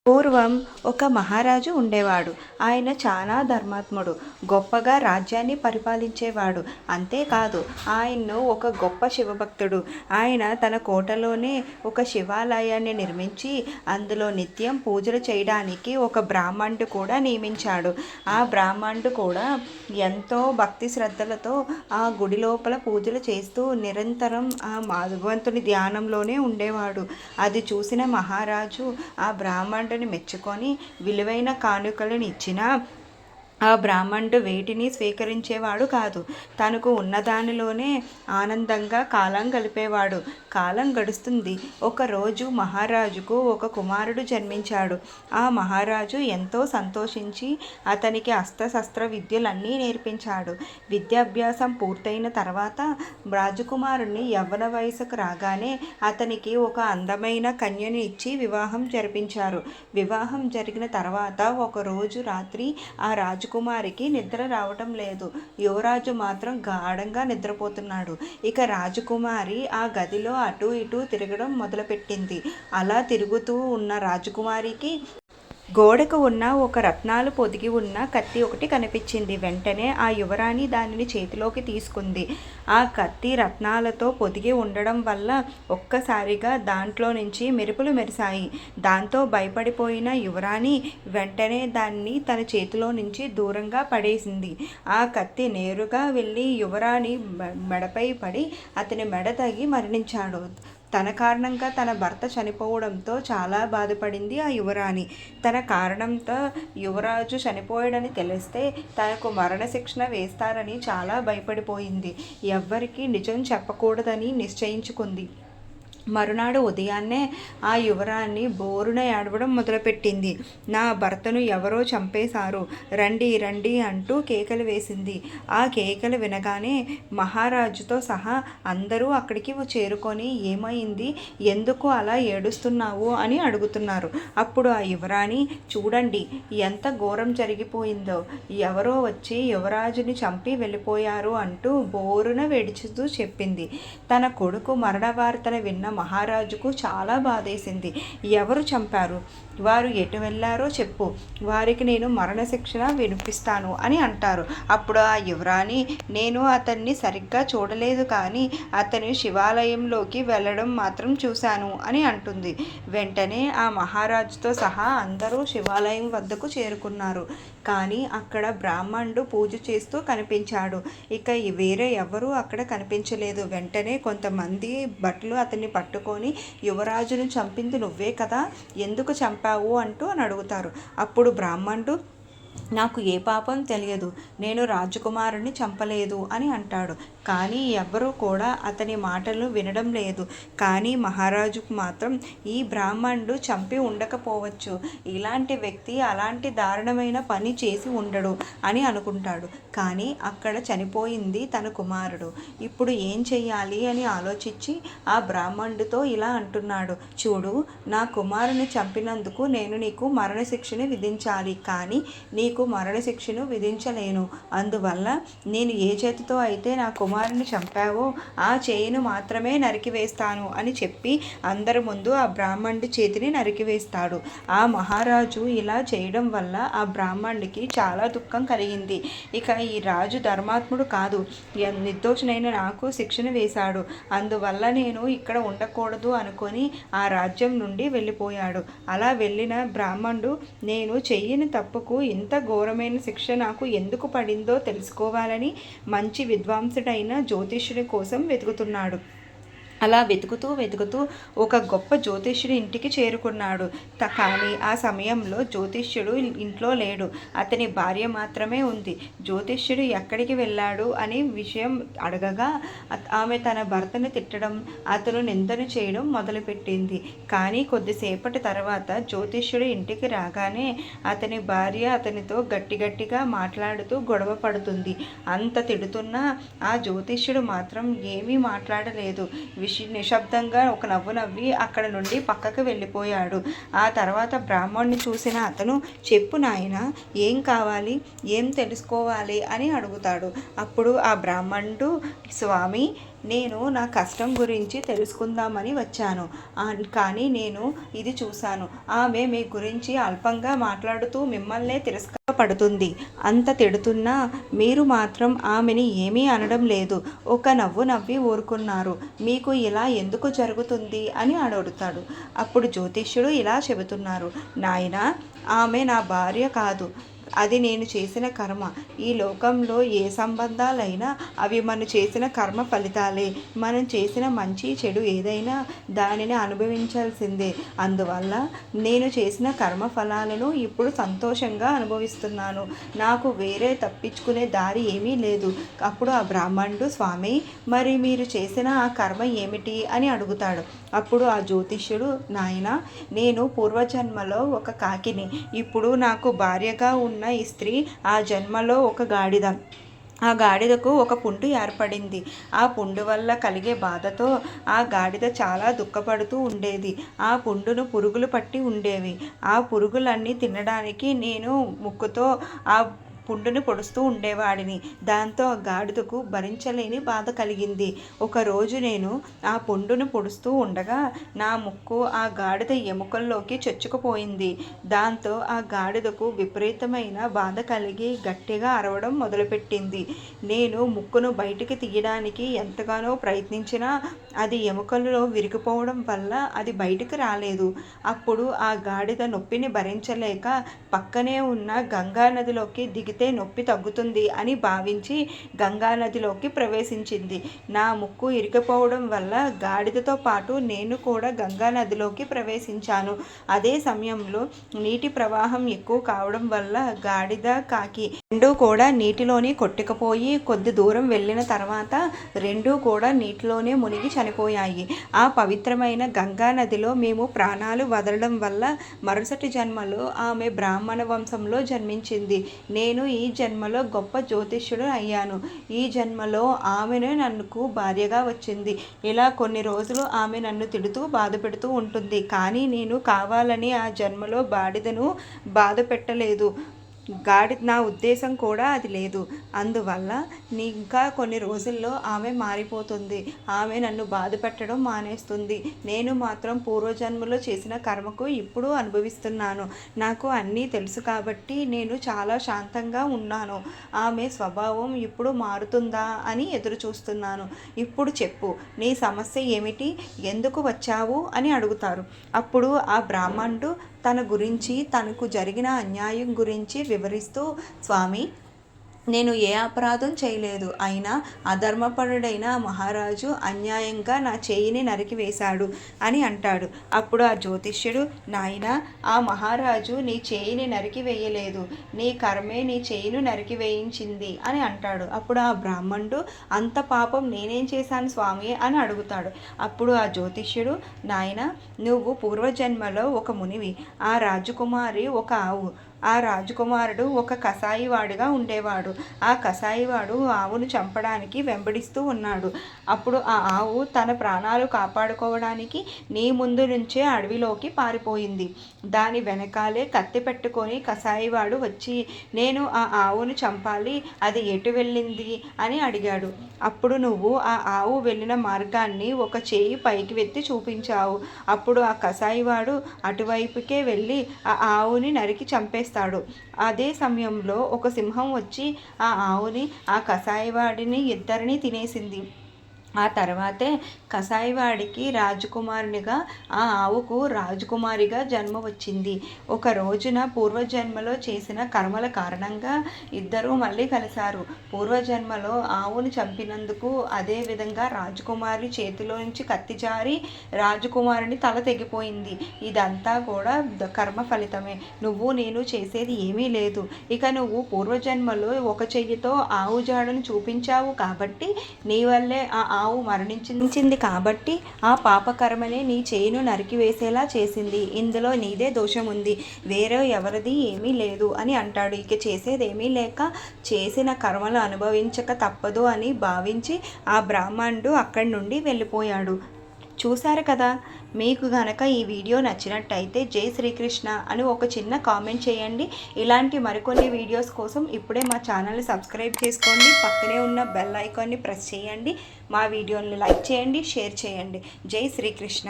పూర్వం ఒక మహారాజు ఉండేవాడు. ఆయన చాలా ధర్మాత్ముడు, గొప్పగా రాజ్యాన్ని పరిపాలించేవాడు. అంతేకాదు ఆయన్ను ఒక గొప్ప శివభక్తుడు. ఆయన తన కోటలోనే ఒక శివాలయాన్ని నిర్మించి అందులో నిత్యం పూజలు చేయడానికి ఒక బ్రాహ్మణుడు కూడా నియమించాడు. ఆ బ్రాహ్మణుడు కూడా ఎంతో భక్తి శ్రద్ధలతో ఆ గుడి లోపల పూజలు చేస్తూ నిరంతరం ఆ భగవంతుని ధ్యానంలోనే ఉండేవాడు. అది చూసిన మహారాజు ఆ బ్రాహ్మణుడిని మెచ్చుకొని విలువైన కానుకలను ఇచ్చిన ఆ బ్రాహ్మణుడు వేటిని స్వీకరించేవాడు కాదు. తనకు ఉన్నదానిలోనే ఆనందంగా కాలం గడిపేవాడు. కాలం గడుస్తుంది. ఒకరోజు మహారాజుకు ఒక కుమారుడు జన్మించాడు. ఆ మహారాజు ఎంతో సంతోషించి అతనికి అస్త్రశస్త్ర విద్యలన్నీ నేర్పించాడు. విద్యాభ్యాసం పూర్తయిన తర్వాత రాజకుమారుణ్ణి యవ్వన వయసుకు రాగానే అతనికి ఒక అందమైన కన్యను ఇచ్చి వివాహం జరిపించారు. వివాహం జరిగిన తర్వాత ఒకరోజు రాత్రి ఆ రాజకుమారికి నిద్ర రావటం లేదు. యువరాజు మాత్రం గాఢంగా నిద్రపోతున్నాడు. ఇక రాజకుమారి ఆ గదిలో అటు ఇటు తిరగడం మొదలుపెట్టింది. అలా తిరుగుతూ ఉన్న రాజకుమారికి గోడకు ఉన్న ఒక రత్నాలు పొదిగి ఉన్న కత్తి ఒకటి కనిపించింది. వెంటనే ఆ యువరాణి దానిని చేతిలోకి తీసుకుంది. ఆ కత్తి రత్నాలతో పొదిగి ఉండడం వల్ల ఒక్కసారిగా దాంట్లో నుంచి మెరుపులు మెరిశాయి. దాంతో భయపడిపోయిన యువరాణి వెంటనే దాన్ని తన చేతిలో నుంచి దూరంగా పడేసింది. ఆ కత్తి నేరుగా వెళ్ళి యువరాణి మెడపై పడి అతని మెడ తగి మరణించాడు. తన కారణంగా తన భర్త చనిపోవడంతో చాలా బాధపడింది ఆ యువరాణి. తన కారణంతో యువరాజు చనిపోయాడని తెలిస్తే తనకు మరణశిక్షణ వేస్తారని చాలా భయపడిపోయింది. ఎవ్వరికీ నిజం చెప్పకూడదని నిశ్చయించుకుంది. మరునాడు ఉదయాన్నే ఆ యువరాణి బోరున ఏడవడం మొదలుపెట్టింది. నా భర్తను ఎవరో చంపేశారు, రండి రండి అంటూ కేకలు వేసింది. ఆ కేకలు వినగానే మహారాజుతో సహా అందరూ అక్కడికి చేరుకొని ఏమైంది, ఎందుకు అలా ఏడుస్తున్నావు అని అడుగుతున్నారు. అప్పుడు ఆ యువరాణి చూడండి ఎంత ఘోరం జరిగిపోయిందో, ఎవరో వచ్చి యువరాజుని చంపి వెళ్ళిపోయారు అంటూ బోరున వెడుచుతూ చెప్పింది. తన కొడుకు మరణ వార్తను విన్న మహారాజుకు చాలా బాధేసింది. ఎవరు చంపారు, వారు ఎటు వెళ్ళారో చెప్పు, వారికి నేను మరణశిక్షణ వినిపిస్తాను అని అంటారు. అప్పుడు ఆ యువరాణి నేను అతన్ని సరిగ్గా చూడలేదు, కానీ అతను శివాలయంలోకి వెళ్ళడం మాత్రం చూశాను అని అంటుంది. వెంటనే ఆ మహారాజుతో సహా అందరూ శివాలయం వద్దకు చేరుకున్నారు. కానీ అక్కడ బ్రాహ్మణుడు పూజ చేస్తూ కనిపించాడు. ఇక వేరే ఎవరూ అక్కడ కనిపించలేదు. వెంటనే కొంతమంది భటులు అతన్ని పట్టుకొని యువరాజును చంపింది నువ్వే కదా, ఎందుకు చంపావు అంటూ అని అడుగుతారు. అప్పుడు బ్రాహ్మణుడు నాకు ఏ పాపం తెలియదు, నేను రాజకుమారుని చంపలేదు అని అంటాడు. కానీ ఎవ్వరూ కూడా అతని మాటలు వినడం లేదు. కానీ మహారాజుకు మాత్రం ఈ బ్రాహ్మణుడు చంపి ఉండకపోవచ్చు, ఇలాంటి వ్యక్తి అలాంటి దారుణమైన పని చేసి ఉండడు అని అనుకుంటాడు. కానీ అక్కడ చనిపోయింది తన కుమారుడు. ఇప్పుడు ఏం చెయ్యాలి అని ఆలోచించి ఆ బ్రాహ్మణుడితో ఇలా అంటున్నాడు, చూడు నా కుమారుని చంపినందుకు నేను నీకు మరణశిక్షను విధించాలి, కానీ నీకు మరణశిక్షను విధించలేను. అందువల్ల నేను ఏ చేతితో అయితే నా కుమారుని చంపావో ఆ చేయిను మాత్రమే నరికివేస్తాను అని చెప్పి అందరి ముందు ఆ బ్రాహ్మణుడి చేతిని నరికివేస్తాడు. ఆ మహారాజు ఇలా చేయడం వల్ల ఆ బ్రాహ్మణుడికి చాలా దుఃఖం కలిగింది. ఇక ఈ రాజు ధర్మాత్ముడు కాదు, నిర్దోషునైన నాకు శిక్షణ వేశాడు, అందువల్ల నేను ఇక్కడ ఉండకూడదు అనుకొని ఆ రాజ్యం నుండి వెళ్ళిపోయాడు. అలా వెళ్ళిన బ్రాహ్మణుడు నేను చెయ్యని తప్పుకు ఇంత ఘోరమైన శిక్ష నాకు ఎందుకు పడిందో తెలుసుకోవాలని మంచి విద్వాంసుడైన జ్యోతిష్యుడి కోసం వెతుకుతున్నాడు. అలా వెతుకుతూ ఒక గొప్ప జ్యోతిష్యుడి ఇంటికి చేరుకున్నాడు. కానీ ఆ సమయంలో జ్యోతిష్యుడు ఇంట్లో లేడు, అతని భార్య మాత్రమే ఉంది. జ్యోతిష్యుడు ఎక్కడికి వెళ్ళాడు అనే విషయం అడగగా ఆమె తన భర్తను తిట్టడం, అతను నిందన చేయడం మొదలుపెట్టింది. కానీ కొద్దిసేపటి తర్వాత జ్యోతిష్యుడు ఇంటికి రాగానే అతని భార్య అతనితో గట్టిగా మాట్లాడుతూ గొడవ పడుతుంది. అంత తిడుతున్నా ఆ జ్యోతిష్యుడు మాత్రం ఏమీ మాట్లాడలేదు. నిశ్శబ్దంగా ఒక నవ్వు నవ్వి అక్కడ నుండి పక్కకు వెళ్ళిపోయాడు. ఆ తర్వాత బ్రాహ్మణుని చూసిన అతను చెప్పు నాయన, ఏం కావాలి, ఏం తెలుసుకోవాలి అని అడుగుతాడు. అప్పుడు ఆ బ్రాహ్మణుడు స్వామి నేను నా కష్టం గురించి తెలుసుకుందామని వచ్చాను. కానీ నేను ఇది చూశాను. ఆమె మీ గురించి అల్పంగా మాట్లాడుతూ మిమ్మల్నే తిరస్కారపడుతుంది. అంత తిడుతున్నా మీరు మాత్రం ఆమెని ఏమీ అనడం లేదు. ఒక నవ్వు నవ్వి ఊరుకున్నారు. మీకు ఇలా ఎందుకు జరుగుతుంది అని అడుగుతాడు. అప్పుడు జ్యోతిష్యుడు ఇలా చెబుతున్నారు. నాయనా, ఆమె నా భార్య కాదు, అది నేను చేసిన కర్మ. ఈ లోకంలో ఏ సంబంధాలైనా అవి మనం చేసిన కర్మ ఫలితాలే. మనం చేసిన మంచి చెడు ఏదైనా దానిని అనుభవించాల్సిందే. అందువల్ల నేను చేసిన కర్మ ఫలాలను ఇప్పుడు సంతోషంగా అనుభవిస్తున్నాను. నాకు వేరే తప్పించుకునే దారి ఏమీ లేదు. అప్పుడు ఆ బ్రాహ్మణుడు, స్వామి, మరి మీరు చేసిన ఆ కర్మ ఏమిటి అని అడుగుతాడు. అప్పుడు ఆ జ్యోతిష్యుడు, నాయన, నేను పూర్వజన్మలో ఒక కాకిని. ఇప్పుడు నాకు భార్యగా ఉన్న ఈ స్త్రీ ఆ జన్మలో ఒక గాడిద. ఆ గాడిదకు ఒక పుండు ఏర్పడింది. ఆ పుండు వల్ల కలిగే బాధతో ఆ గాడిద చాలా దుఃఖపడుతూ ఉండేది. ఆ పుండును పురుగులు పట్టి ఉండేవి. ఆ పురుగులన్నీ తినడానికి నేను ముక్కుతో ఆ పుండుని పొడుస్తూ ఉండేవాడిని. దాంతో ఆ గాడిదకు భరించలేని బాధ కలిగింది. ఒకరోజు నేను ఆ పుండును పొడుస్తూ ఉండగా నా ముక్కు ఆ గాడిద ఎముకల్లోకి చొచ్చుకుపోయింది. దాంతో ఆ గాడిదకు విపరీతమైన బాధ కలిగి గట్టిగా అరవడం మొదలుపెట్టింది. నేను ముక్కును బయటికి తీయడానికి ఎంతగానో ప్రయత్నించినా అది ఎముకల్లో విరిగిపోవడం వల్ల అది బయటికి రాలేదు. అప్పుడు ఆ గాడిద నొప్పిని భరించలేక పక్కనే ఉన్న గంగా నదిలోకి దిగితే నొప్పి తగ్గుతుంది అని భావించి గంగా నదిలోకి ప్రవేశించింది. నా ముక్కు ఇరిగిపోవడం వల్ల గాడిదతో పాటు నేను కూడా గంగా నదిలోకి ప్రవేశించాను. అదే సమయంలో నీటి ప్రవాహం ఎక్కువ కావడం వల్ల గాడిద, కాకి రెండూ కూడా నీటిలోని కొట్టుకుపోయి కొద్ది దూరం వెళ్ళిన తర్వాత రెండూ కూడా నీటిలోనే మునిగి చనిపోయాయి. ఆ పవిత్రమైన గంగా నదిలో మేము ప్రాణాలు వదలడం వల్ల మరుసటి జన్మలో ఆమె బ్రాహ్మణ వంశంలో జన్మించింది. నేను ఈ జన్మలో గొప్ప జ్యోతిష్యుడు అయ్యాను. ఈ జన్మలో ఆమెను నన్నుకు భార్యగా వచ్చింది. ఇలా కొన్ని రోజులు ఆమె నన్ను తిడుతూ బాధ పెడుతూ ఉంటుంది. కానీ నేను కావాలని ఆ జన్మలో బాడిదను బాధ పెట్టలేదు. నా ఉద్దేశం కూడా అది లేదు. అందువల్ల ఇంకా కొన్ని రోజుల్లో ఆమె మారిపోతుంది. ఆమె నన్ను బాధ పెట్టడం మానేస్తుంది. నేను మాత్రం పూర్వజన్మలో చేసిన కర్మకు ఇప్పుడు అనుభవిస్తున్నాను. నాకు అన్నీ తెలుసు కాబట్టి నేను చాలా శాంతంగా ఉన్నాను. ఆమె స్వభావం ఇప్పుడు మారుతుందా అని ఎదురు చూస్తున్నాను. ఇప్పుడు చెప్పు, నీ సమస్య ఏమిటి? ఎందుకు వచ్చావు అని అడుగుతారు. అప్పుడు ఆ బ్రాహ్మణుడు తన గురించి, తనకు జరిగిన అన్యాయం గురించి వివరిస్తూ, స్వామి, నేను ఏ అపరాధం చేయలేదు. అయినా అధర్మపరుడైన మహారాజు అన్యాయంగా నా చేయిని నరికివేశాడు అని అంటాడు. అప్పుడు ఆ జ్యోతిష్యుడు, నాయనా, ఆ మహారాజు నీ చేయిని నరికివేయలేదు, నీ కర్మే నీ చేయిను నరికివేయించింది అని అంటాడు. అప్పుడు ఆ బ్రాహ్మణుడు, అంత పాపం నేనేం చేశాను స్వామి అని అడుగుతాడు. అప్పుడు ఆ జ్యోతిష్యుడు, నాయనా, నువ్వు పూర్వజన్మలో ఒక మునివి. ఆ రాజకుమారి ఒక ఆవు. ఆ రాజకుమారుడు ఒక కసాయివాడిగా ఉండేవాడు. ఆ కసాయివాడు ఆవును చంపడానికి వెంబడిస్తూ ఉన్నాడు. అప్పుడు ఆ ఆవు తన ప్రాణాలు కాపాడుకోవడానికి నీ ముందు నుంచే అడవిలోకి పారిపోయింది. దాని వెనకాలే కత్తి పెట్టుకొని కసాయివాడు వచ్చి, నేను ఆ ఆవును చంపాలి, అది ఎటు వెళ్ళింది అని అడిగాడు. అప్పుడు నువ్వు ఆ ఆవు వెళ్ళిన మార్గాన్ని ఒక చేయి పైకి వెత్తి చూపించావు. అప్పుడు ఆ కసాయివాడు అటువైపుకే వెళ్ళి ఆ ఆవుని నరికి చంపేస్తాడు. అదే సమయంలో ఒక సింహం వచ్చి ఆ ఆవుని, ఆ కసాయివాడిని ఇద్దరిని తినేసింది. ఆ తర్వాతే కసాయివాడికి రాజకుమారునిగా, ఆ ఆవుకు రాజకుమారిగా జన్మ వచ్చింది. ఒక రోజున పూర్వజన్మలో చేసిన కర్మల కారణంగా ఇద్దరూ మళ్ళీ కలిశారు. పూర్వజన్మలో ఆవును చంపినందుకు అదేవిధంగా రాజకుమారి చేతిలో నుంచి కత్తి జారి రాజకుమారుని తల తెగిపోయింది. ఇదంతా కూడా కర్మ ఫలితమే. నువ్వు నేను చేసేది ఏమీ లేదు. ఇక నువ్వు పూర్వజన్మలో ఒక చెయ్యితో ఆవు జాడను చూపించావు కాబట్టి నీ వల్లే ఆ ఆవు మరణించింది కాబట్టి ఆ పాపకర్మనే నీ చేయిను నరికివేసేలా చేసింది. ఇందులో నీదే దోషం ఉంది, వేరే ఎవరిది ఏమీ లేదు అని అంటాడు. ఇక చేసేదేమీ లేక చేసిన కర్మలు అనుభవించక తప్పదు అని భావించి ఆ బ్రాహ్మణుడు అక్కడి నుండి వెళ్ళిపోయాడు. చూశారు కదా. మీకు గనక ఈ వీడియో నచ్చినట్టయితే జై శ్రీకృష్ణ అని ఒక చిన్న కామెంట్ చేయండి. ఇలాంటి మరికొన్ని వీడియోస్ కోసం ఇప్పుడే మా ఛానల్ని సబ్స్క్రైబ్ చేసుకోండి. పక్కనే ఉన్న బెల్ ఐకాన్ని ప్రెస్ చేయండి. మా వీడియోని లైక్ చేయండి, షేర్ చేయండి. జై శ్రీకృష్ణ.